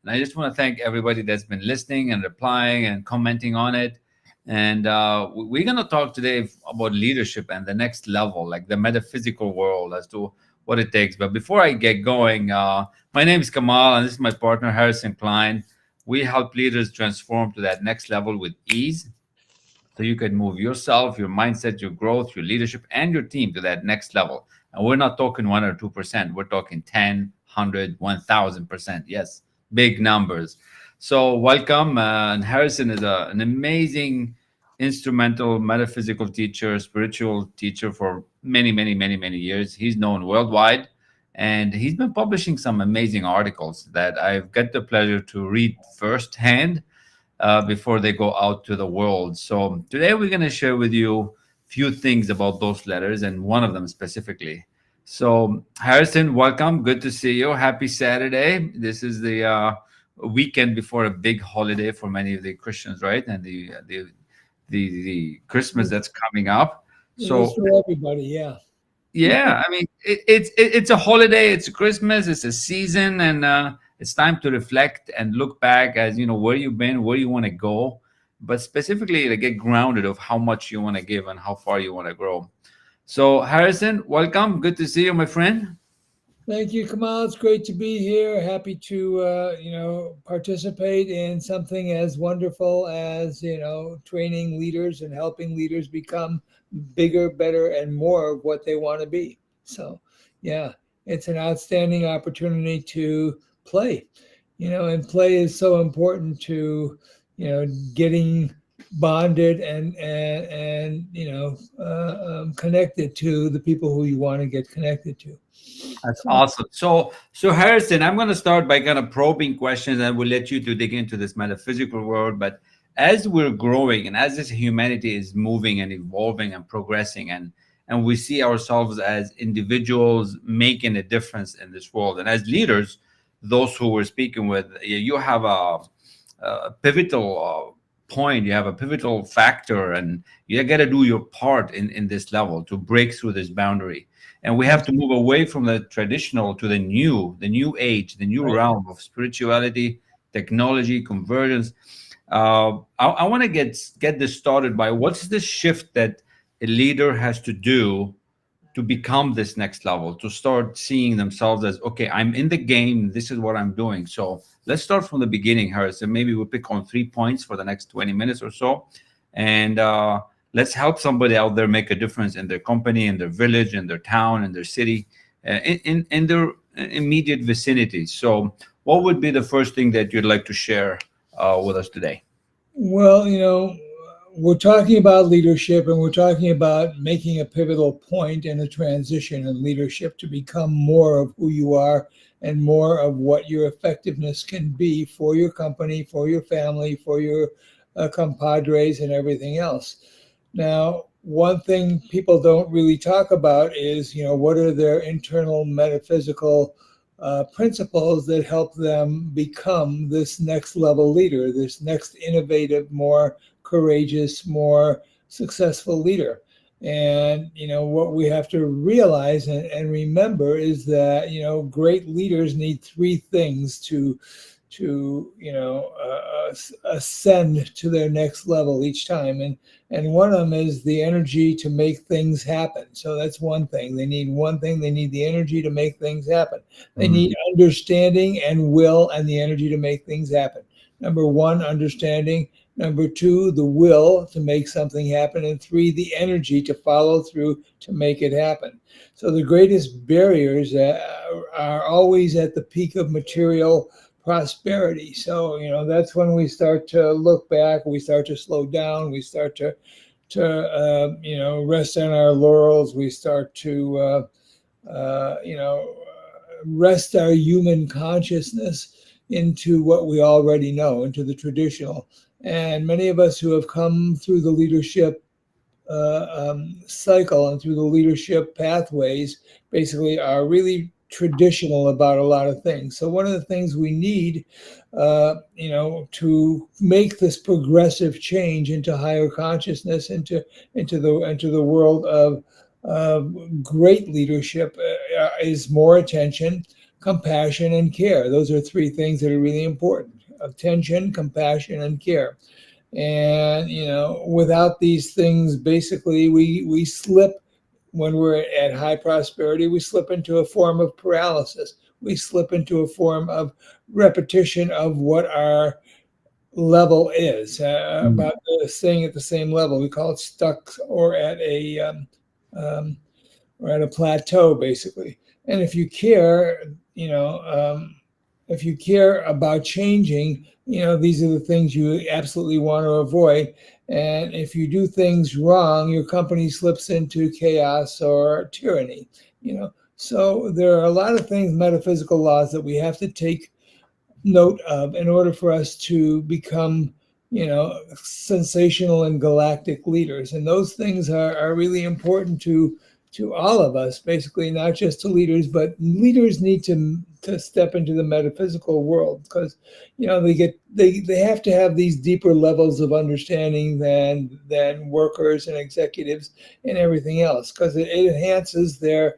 And I just want to thank everybody that's been listening and replying and commenting on it. And we're going to talk today about leadership and the next level, like the metaphysical world, as to what it takes. But before I get going, my name is Kamal, and this is my partner, Harrison Klein. We help leaders transform to that next level with ease, so you can move yourself, your mindset, your growth, your leadership, and your team to that next level. And we're not talking 1 or 2%. We're talking 10, 100, 1,000%. Yes, big numbers. So welcome. And Harrison is an amazing instrumental metaphysical teacher, spiritual teacher for many, many, many, many years. He's known worldwide. And he's been publishing some amazing articles that I've got the pleasure to read firsthand before they go out to the world. So today we're going to share with you a few things about those letters, and one of them specifically. So Harrison, welcome. Good to see you. Happy Saturday. This is the weekend before a big holiday for many of the Christians, right? And the Christmas that's coming up. So It's for everybody, yeah. yeah, I mean, it's a holiday, it's Christmas, it's a season, and it's time to reflect and look back as where you've been, where you want to go, but specifically to get grounded of how much you want to give and how far you want to grow. So, Harrison, welcome. Good to see you, my friend. Thank you, Kamal. It's great to be here. Happy to participate in something as wonderful as training leaders and helping leaders become bigger, better, and more of what they want to be. So, yeah, it's an outstanding opportunity to play. And play is so important to getting bonded and connected to the people who you want to get connected to. That's So, awesome. So Harrison, I'm going to start by kind of probing questions, and we'll let you to dig into this metaphysical world. But as we're growing and as this humanity is moving and evolving and progressing, and we see ourselves as individuals making a difference in this world, and as leaders, those who we're speaking with, you have a pivotal point, you have a pivotal factor, and you got to do your part in this level to break through this boundary. And we have to move away from the traditional to the new age, the new right. realm of spirituality, technology, convergence. I want to get this started by what's the shift that a leader has to do to become this next level, to start seeing themselves as, okay, I'm in the game, this is what I'm doing. So let's start from the beginning, Harrison. Maybe we'll pick on 3 points for the next 20 minutes or so. And let's help somebody out there make a difference in their company, in their village, in their town, in their city, in their immediate vicinity. So what would be the first thing that you'd like to share with us today? Well, we're talking about leadership, and we're talking about making a pivotal point in a transition in leadership to become more of who you are and more of what your effectiveness can be for your company, for your family, for your compadres, and everything else. Now, one thing people don't really talk about is, what are their internal metaphysical principles that help them become this next level leader, this next innovative, more courageous, more successful leader. And what we have to realize and remember is that great leaders need three things to ascend to their next level each time, and one of them is the energy to make things happen. So that's one thing. They need one thing. They need the energy to make things happen. They need understanding and will and the energy to make things happen. Number one, understanding. Number two, the will to make something happen. And three, the energy to follow through to make it happen. So the greatest barriers are always at the peak of material prosperity. So, that's when we start to look back, we start to slow down, we start to rest on our laurels, we start to, rest our human consciousness into what we already know, into the traditional. And many of us who have come through the leadership cycle and through the leadership pathways basically are really traditional about a lot of things. So one of the things we need, to make this progressive change into higher consciousness, into the world of great leadership, is more attention, compassion, and care. Those are three things that are really important: attention, compassion, and care. And without these things, basically, we slip. When we're at high prosperity, we slip into a form of paralysis. We slip into a form of repetition of what our level is, Mm. about staying at the same level. We call it stuck, or at a um, plateau, basically. And if you care, if you care about changing, these are the things you absolutely want to avoid. And if you do things wrong, your company slips into chaos or tyranny. So there are a lot of things, metaphysical laws, that we have to take note of in order for us to become, sensational and galactic leaders. And those things are really important to all of us, basically, not just to leaders, but leaders need to step into the metaphysical world, because they have to have these deeper levels of understanding than workers and executives and everything else, because it enhances their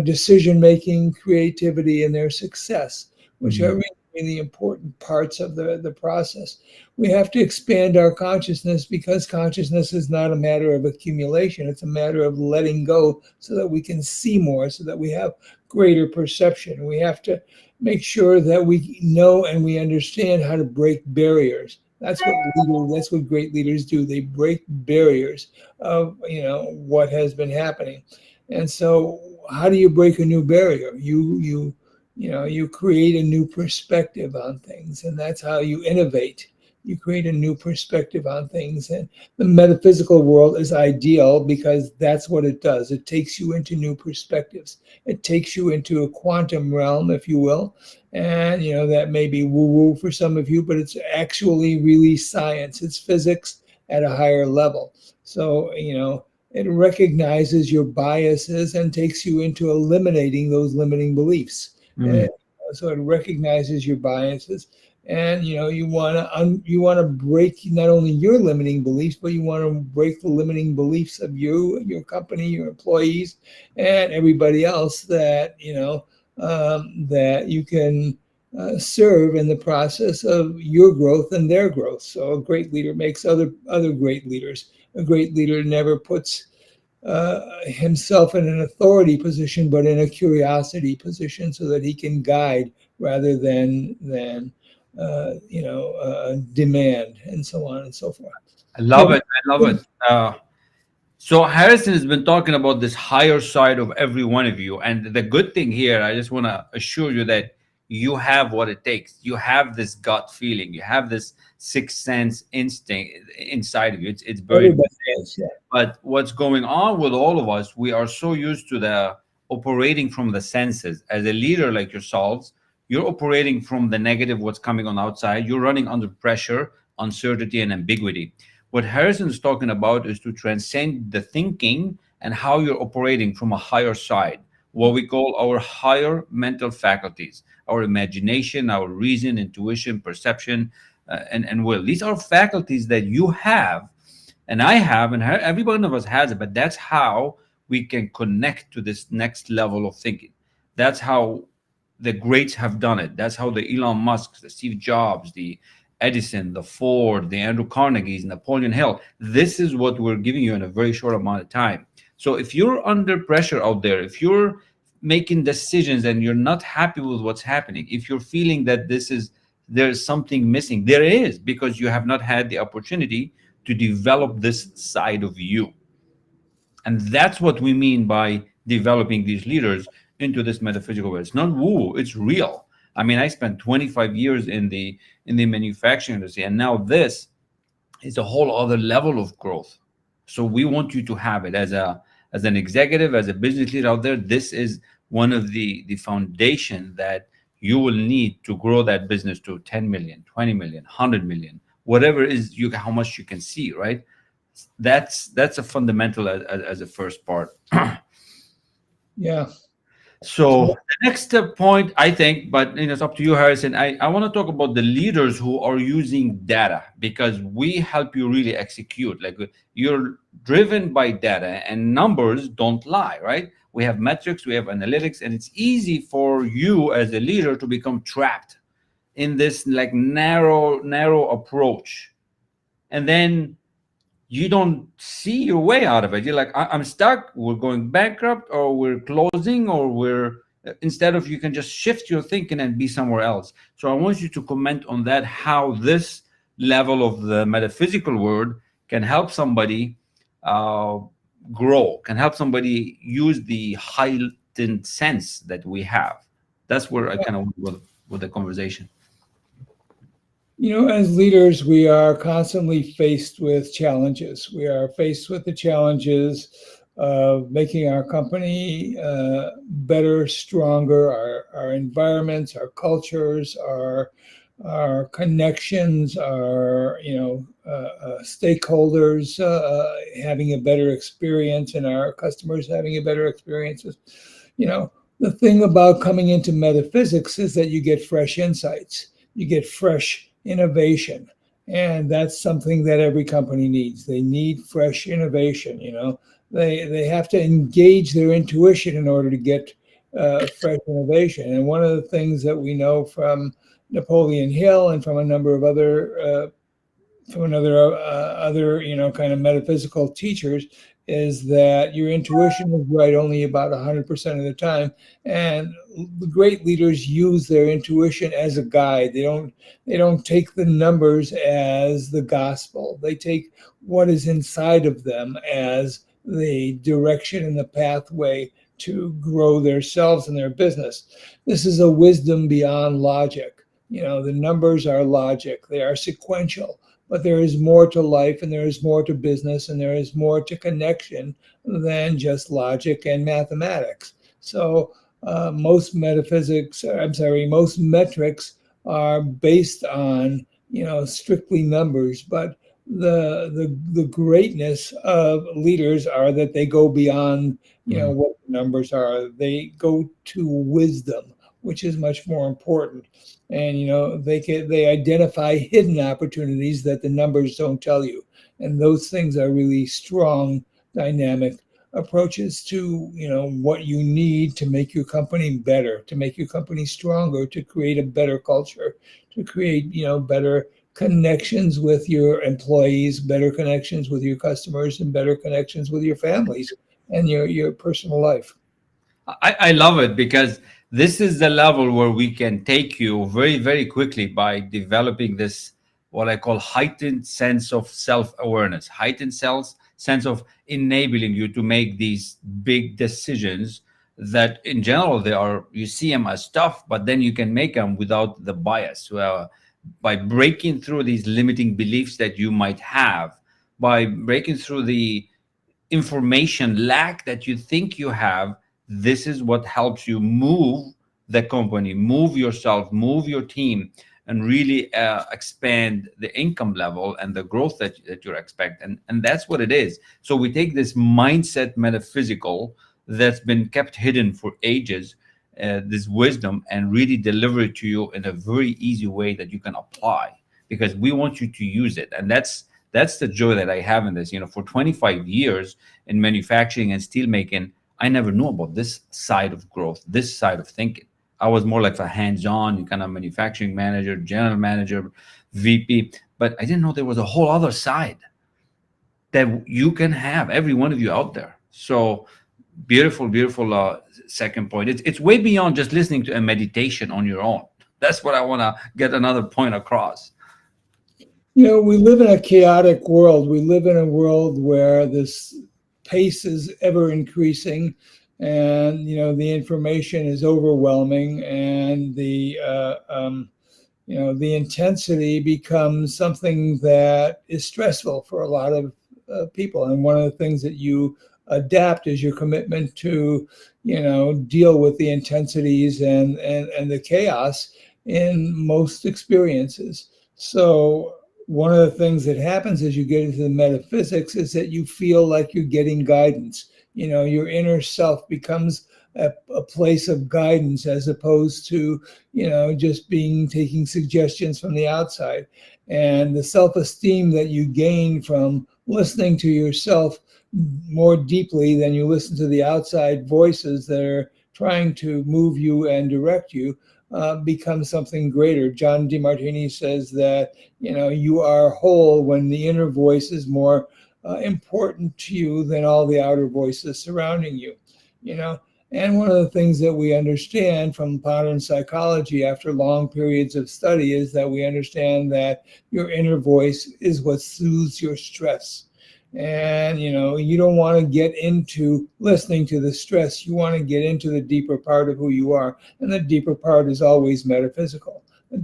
decision making, creativity, and their success, which Mhm. are really important parts of the process. We have to expand our consciousness, because consciousness is not a matter of accumulation. It's a matter of letting go so that we can see more, so that we have greater perception. We have to make sure that we know and we understand how to break barriers. That's what great leaders do. They break barriers of what has been happening. And so how do you break a new barrier? You create a new perspective on things, and that's how you innovate. You create a new perspective on things. And the metaphysical world is ideal because that's what it does. It takes you into new perspectives. It takes you into a quantum realm, if you will. And that may be woo-woo for some of you, but it's actually really science. It's physics at a higher level. So it recognizes your biases and takes you into eliminating those limiting beliefs. Mm. And so it recognizes your biases, and you want to break not only your limiting beliefs, but you want to break the limiting beliefs of you, your company, your employees, and everybody else that that you can serve in the process of your growth and their growth. So a great leader makes other great leaders. A great leader never puts himself in an authority position, but in a curiosity position, so that he can guide rather than demand, and so on and so forth. I love it. I love it. So Harrison has been talking about this higher side of every one of you, and the good thing here, I just want to assure you that you have what it takes. You have this gut feeling. You have this sixth sense instinct inside of you. It's very. Everybody does, yeah. But what's going on with all of us, we are so used to the operating from the senses. As a leader like yourselves, you're operating from the negative, what's coming on outside. You're running under pressure, uncertainty, and ambiguity. What Harrison is talking about is to transcend the thinking and how you're operating from a higher side, what we call our higher mental faculties, our imagination, our reason, intuition, perception, and will. These are faculties that you have and I have, and every one of us has it. But that's how we can connect to this next level of thinking. That's how the greats have done it. That's how the Elon Musk's, the Steve Jobs, the Edison, the Ford, the Andrew Carnegie's, Napoleon Hill. This is what we're giving you in a very short amount of time. So if you're under pressure out there, if you're making decisions and you're not happy with what's happening, if you're feeling that there's something missing, there is, because you have not had the opportunity to develop this side of you. And that's what we mean by developing these leaders into this metaphysical world. It's not woo, it's real. I mean, I spent 25 years in the manufacturing industry, and now this is a whole other level of growth. So we want you to have it as an executive, as a business leader out there. This is one of the foundation that you will need to grow that business to 10 million, 20 million, 100 million, whatever is you how much you can see, right? That's a fundamental as a first part. Yeah. So So the next point, I think, but it's up to you, Harrison. I want to talk about the leaders who are using data, because we help you really execute. Like, you're driven by data, and numbers don't lie, right? we have metrics, we have analytics, and it's easy for you as a leader to become trapped in this like narrow approach. And then you don't see your way out of it. You're like, I'm stuck, we're going bankrupt, or we're closing, or we're, instead of, you can just shift your thinking and be somewhere else. So I want you to comment on that, how this level of the metaphysical world can help somebody grow, can help somebody use the heightened sense that we have. That's where I kind of went with the conversation. As leaders, we are constantly faced with challenges. We are faced with the challenges of making our company better, stronger, our environments, our cultures, our connections, our stakeholders having a better experience, and our customers having a better experiences. The thing about coming into metaphysics is that you get fresh insights, you get fresh innovation, and that's something that every company needs. They need fresh innovation. They have to engage their intuition in order to get fresh innovation. And one of the things that we know from Napoleon Hill and from a number of other kind of metaphysical teachers is that your intuition is right only about 100% of the time, and the great leaders use their intuition as a guide. They don't take the numbers as the gospel. They take what is inside of them as the direction and the pathway to grow themselves and their business. This is a wisdom beyond logic. The numbers are logic. They are sequential. But there is more to life, and there is more to business, and there is more to connection than just logic and mathematics. So most metrics are based on strictly numbers. But the greatness of leaders are that they go beyond what the numbers are. They go to wisdom, which is much more important. And they identify hidden opportunities that the numbers don't tell you. And those things are really strong, dynamic approaches to what you need to make your company better, to make your company stronger, to create a better culture, to create better connections with your employees, better connections with your customers, and better connections with your families and your personal life. I love it, because this is the level where we can take you very, very quickly by developing this, what I call heightened sense of self-awareness, heightened sense of enabling you to make these big decisions that in general you see them as tough, but then you can make them without the bias, by breaking through these limiting beliefs that you might have, by breaking through the information lack that you think you have. This is what helps you move the company, move yourself, move your team, and really expand the income level and the growth that you're expecting. And that's what it is. So we take this mindset metaphysical that's been kept hidden for ages, this wisdom, and really deliver it to you in a very easy way that you can apply, because we want you to use it. And that's the joy that I have in this. For 25 years in manufacturing and steel making, I never knew about this side of growth, this side of thinking. I was more like a hands-on kind of manufacturing manager, general manager, VP, but I didn't know there was a whole other side that you can have, every one of you out there. So beautiful, beautiful second point. It's way beyond just listening to a meditation on your own. That's what I want to get another point across. We live in a chaotic world. We live in a world where this pace is ever increasing, and the information is overwhelming, and the intensity becomes something that is stressful for a lot of people. And one of the things that you adapt is your commitment to deal with the intensities and the chaos in most experiences. So one of the things that happens as you get into the metaphysics is that you feel like you're getting guidance. Your inner self becomes a place of guidance, as opposed to, just taking suggestions from the outside. And the self-esteem that you gain from listening to yourself more deeply than you listen to the outside voices that are trying to move you and direct you, becomes something greater. John DeMartini says that, you are whole when the inner voice is more important to you than all the outer voices surrounding you. You know, and one of the things that we understand from modern psychology after long periods of study is that we understand that your inner voice is what soothes your stress. And, you don't want to get into listening to the stress. You want to get into the deeper part of who you are. And the deeper part is always metaphysical. The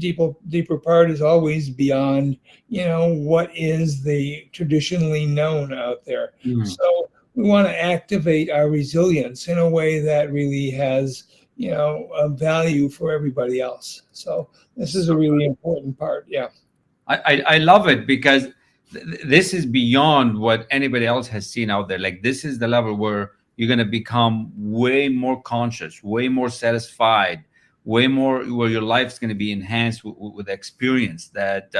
deeper part is always beyond, what is the traditionally known out there. So we want to activate our resilience in a way that really has, a value for everybody else. So this is a really important part. Yeah. I love it because this is beyond what anybody else has seen out there. Like, this is the level where you're going to become way more conscious, way more satisfied, way more, where your life's going to be enhanced with experience that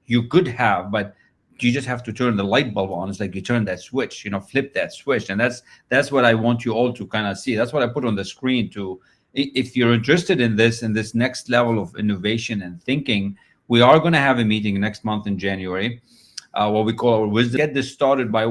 you could have, but you just have to turn the light bulb on. It's like you turn that switch, flip that switch. And that's what I want you all to kind of see. That's what I put on the screen to, if you're interested in this next level of innovation and thinking. We are going to have a meeting next month in January, what we call our wisdom. Get this started by